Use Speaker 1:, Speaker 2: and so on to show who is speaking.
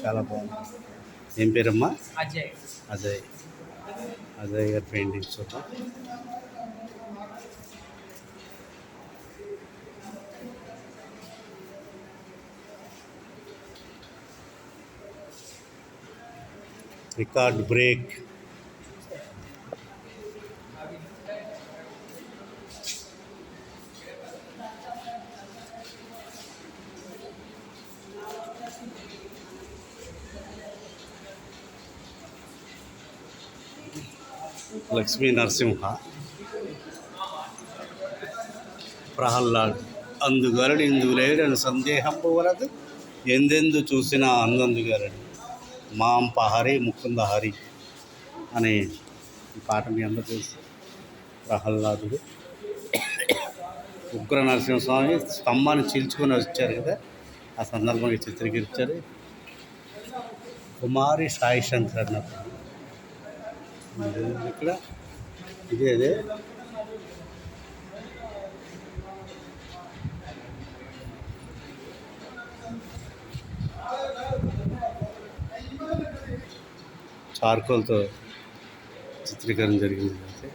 Speaker 1: చాలా బాగుంది. ఏం పేరమ్మా?
Speaker 2: అజయ్.
Speaker 1: అజయ్. అజయ్ గారి పెయింటింగ్స్ చూద్దాం. Record break. లక్ష్మీ నరసింహ. ప్రహ్లాద్. అందుగలడు ఇందులేడని సందేహంబు వలదు, ఎందెందు చూసినా అందందుగలడు మాం పహరి ముకుంద హరి అనే ఈ పాట మీ అందరూ తెలుసు. ప్రహ్లాదుడు ఉగ్ర నరసింహస్వామి స్తంభాన్ని చీల్చుకొని వచ్చారు కదా, ఆ సందర్భంగా చిత్రీకరించారు. కుమారి సాయి శంకర్ అన్నప్పుడు ఇక్కడ ఇదే చార్కోల్తో చిత్రీకరణ జరిగింది. అయితే